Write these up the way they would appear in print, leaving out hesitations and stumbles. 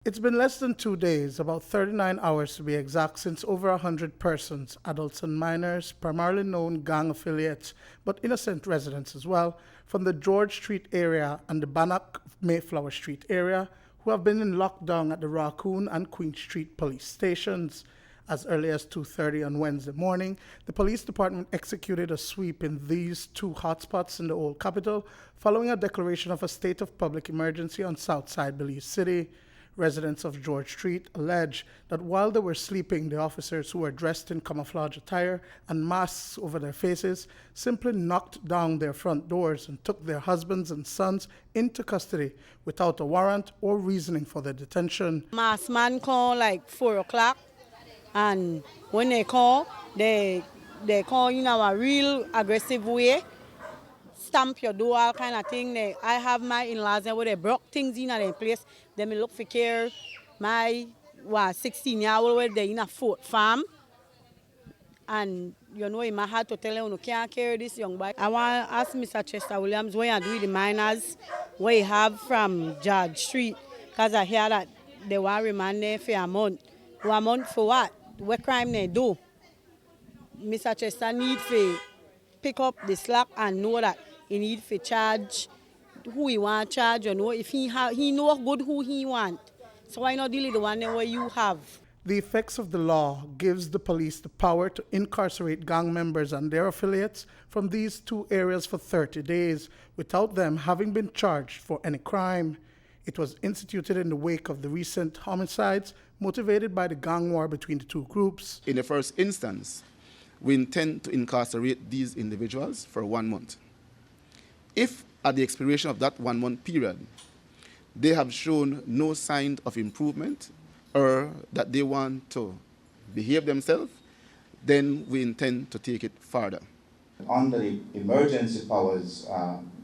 It's been less than 2 days, about 39 hours to be exact, since over 100 persons, adults and minors, primarily known gang affiliates, but innocent residents as well, from the George Street area and the Bannock Mayflower Street area, who have been in lockdown at the Raccoon and Queen Street police stations. As early as 2:30 on Wednesday morning, the police department executed a sweep in these two hotspots in the old capital, following a declaration of a state of public emergency on Southside Belize City. Residents of George Street allege that while they were sleeping, the officers, who were dressed in camouflage attire and masks over their faces, simply knocked down their front doors and took their husbands and sons into custody without a warrant or reasoning for their detention. Masked man call like 4 o'clock, and when they call in a real aggressive way, stamp your door, all kind of thing. I have my in-laws where they broke things in their place. They may look for care. My 16-year-old where they in a Fort farm. And you know, I had to tell him, you can't carry this young boy. I want to ask Mr. Chester Williams what you do with the minors, what you have from George Street. Because I hear that they want to remand there for a month. 1 month for what? What crime they do? Mr. Chester need to pick up the slack and know that he need to charge who he want to charge, you know, if he know good who he want. So why not deal with the one where you have? The effects of the law gives the police the power to incarcerate gang members and their affiliates from these two areas for 30 days without them having been charged for any crime. It was instituted in the wake of the recent homicides motivated by the gang war between the two groups. In the first instance, we intend to incarcerate these individuals for 1 month. If at the expiration of that 1 month period, they have shown no sign of improvement or that they want to behave themselves, then we intend to take it further. Under the emergency powers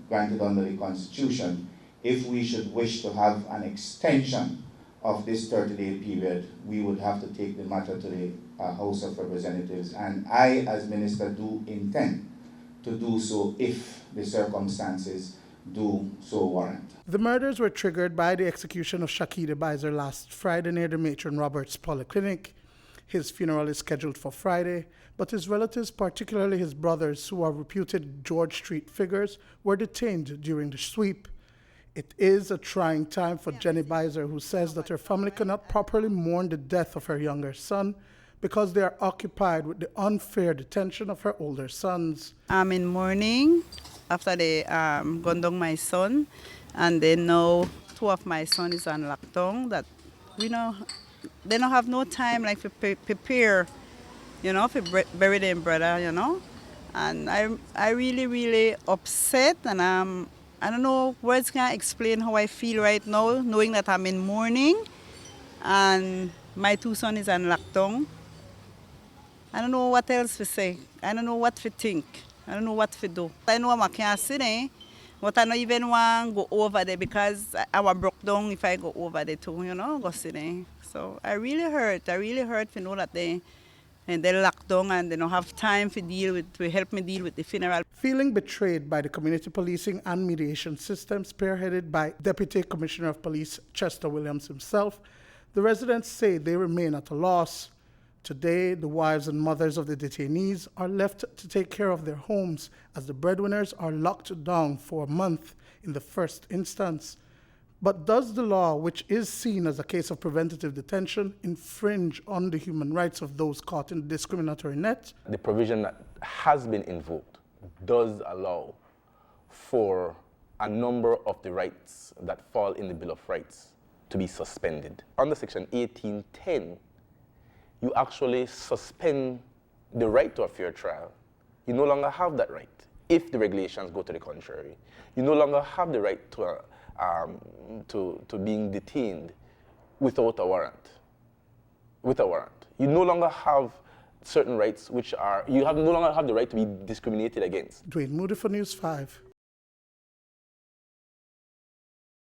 granted under the Constitution, if we should wish to have an extension of this 30-day period, we would have to take the matter to the House of Representatives, and I, as Minister, do intend to do so if the circumstances do so warrant. The murders were triggered by the execution of Shakida Bizer last Friday near the Matron Roberts Polyclinic. His funeral is scheduled for Friday, but his relatives, particularly his brothers, who are reputed George Street figures, were detained during the sweep. It is a trying time for Jenny Bizer, who says that her family cannot properly mourn the death of her younger son because they are occupied with the unfair detention of her older sons. I'm in mourning after they gunned down my son, and then now 2 of my sons is on lockdown. That they don't have no time like to prepare, you know, for bury their brother, you know. And I really upset, and I don't know words can explain how I feel right now, knowing that I'm in mourning and my 2 sons is on lockdown. I don't know what else to say. I don't know what to think. I don't know what to do. I know I can't sit there, but I don't even want to go over there because I will broke down if I go over there too, you know, go sit there. So I really hurt to know that they're locked down and they don't have time to help me deal with the funeral. Feeling betrayed by the community policing and mediation system spearheaded by Deputy Commissioner of Police Chester Williams himself, the residents say they remain at a loss. Today, the wives and mothers of the detainees are left to take care of their homes as the breadwinners are locked down for a month in the first instance. But does the law, which is seen as a case of preventative detention, infringe on the human rights of those caught in the discriminatory net? The provision that has been invoked does allow for a number of the rights that fall in the Bill of Rights to be suspended. Under Section 1810, you actually suspend the right to a fair trial. You no longer have that right if the regulations go to the contrary. You no longer have the right to being detained without a warrant. With a warrant, you no longer have certain rights no longer have the right to be discriminated against. Duane, Moody for News 5.